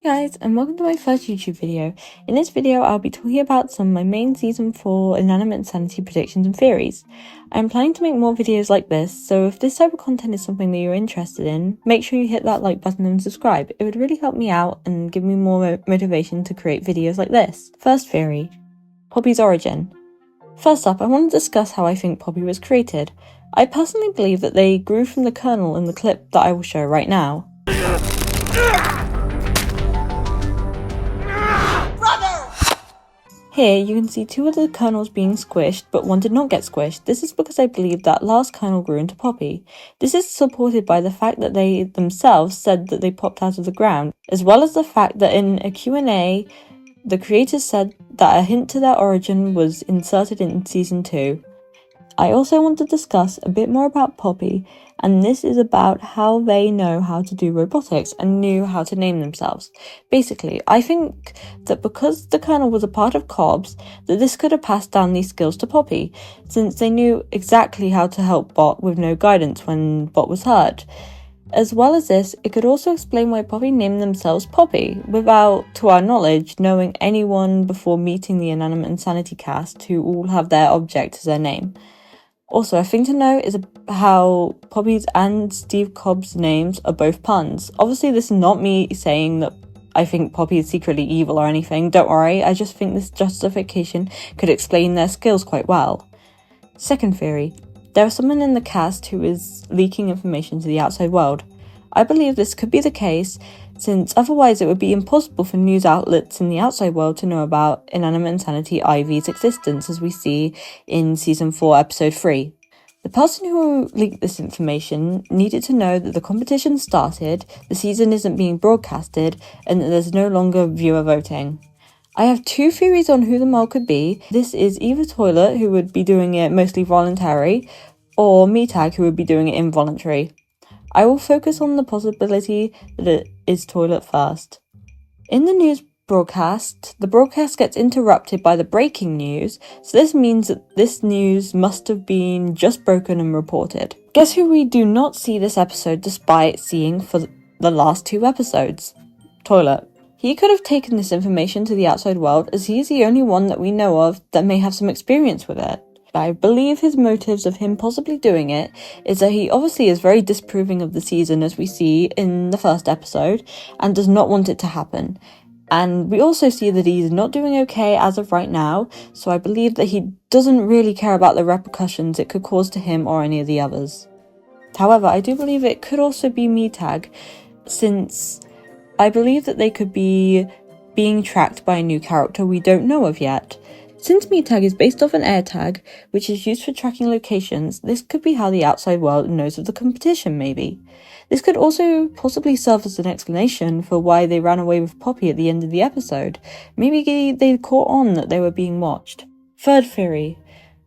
Guys, and welcome to my first YouTube video. In this video, I'll be talking about some of my main Season 4 Inanimate Insanity predictions and theories. I'm planning to make more videos like this, so if this type of content is something that you're interested in, make sure you hit that like button and subscribe. It would really help me out and give me more motivation to create videos like this. First theory, Poppy's origin. First up, I want to discuss how I think Poppy was created. I personally believe that they grew from the kernel in the clip that I will show right now. Here, you can see two of the kernels being squished, but one did not get squished. This is because I believe that last kernel grew into Poppy. This is supported by the fact that they themselves said that they popped out of the ground, as well as the fact that in a Q&A, the creators said that a hint to their origin was inserted in Season 2. I also want to discuss a bit more about Poppy, and this is about how they know how to do robotics and knew how to name themselves. Basically, I think that because the kernel was a part of Cobbs, that this could have passed down these skills to Poppy, since they knew exactly how to help Bot with no guidance when Bot was hurt. As well as this, it could also explain why Poppy named themselves Poppy, without, to our knowledge, knowing anyone before meeting the Inanimate Insanity cast who all have their object as their name. Also, a thing to note is how Poppy's and Steve Cobb's names are both puns. Obviously, this is not me saying that I think Poppy is secretly evil or anything, don't worry, I just think this justification could explain their skills quite well. Second theory, there is someone in the cast who is leaking information to the outside world. I believe this could be the case, since otherwise it would be impossible for news outlets in the outside world to know about Inanimate Insanity IV's existence, as we see in Season 4, Episode 3. The person who leaked this information needed to know that the competition started, the season isn't being broadcasted, and that there's no longer viewer voting. I have two theories on who the mole could be. This is either Toilet, who would be doing it mostly voluntary, or Metag, who would be doing it involuntary. I will focus on the possibility that it is Toilet first. In the news broadcast, the broadcast gets interrupted by the breaking news, so this means that this news must have been just broken and reported. Guess who we do not see this episode despite seeing for the last two episodes? Toilet. He could have taken this information to the outside world, as he is the only one that we know of that may have some experience with it. I believe his motives of him possibly doing it is that he obviously is very disapproving of the season, as we see in the first episode, and does not want it to happen. And we also see that he's not doing okay as of right now, so I believe that he doesn't really care about the repercussions it could cause to him or any of the others. However, I do believe it could also be Metag, since I believe that they could be being tracked by a new character we don't know of yet. Since Metag is based off an AirTag, which is used for tracking locations, this could be how the outside world knows of the competition, maybe. This could also possibly serve as an explanation for why they ran away with Poppy at the end of the episode. Maybe they caught on that they were being watched. Third theory,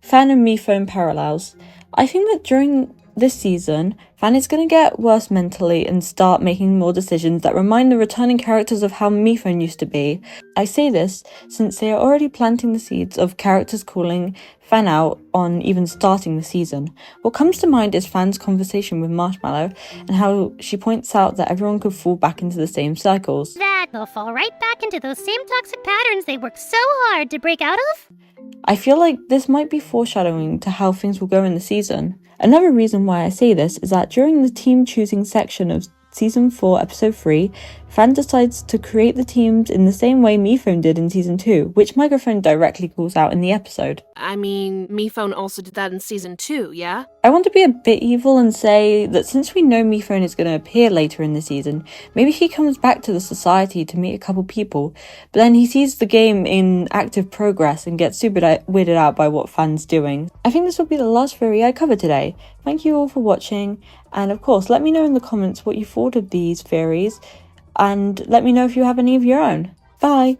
Fan and Mephone parallels. I think that during this season, Fan is going to get worse mentally and start making more decisions that remind the returning characters of how Mephone used to be. I say this since they are already planting the seeds of characters calling Fan out on even starting the season. What comes to mind is Fan's conversation with Marshmallow and how she points out that everyone could fall back into the same cycles. That they'll fall right back into those same toxic patterns they worked so hard to break out of? I feel like this might be foreshadowing to how things will go in the season. Another reason why I say this is that during the team choosing section of Season 4, Episode 3, Fan decides to create the teams in the same way Mephone did in Season 2, which Microphone directly calls out in the episode. I mean, Mephone also did that in Season 2, yeah? I want to be a bit evil and say that since we know Mephone is going to appear later in the season, maybe he comes back to the society to meet a couple people, but then he sees the game in active progress and gets super weirded out by what Fan's doing. I think this will be the last theory I cover today. Thank you all for watching, and of course let me know in the comments what you thought of these theories, and let me know if you have any of your own. Bye!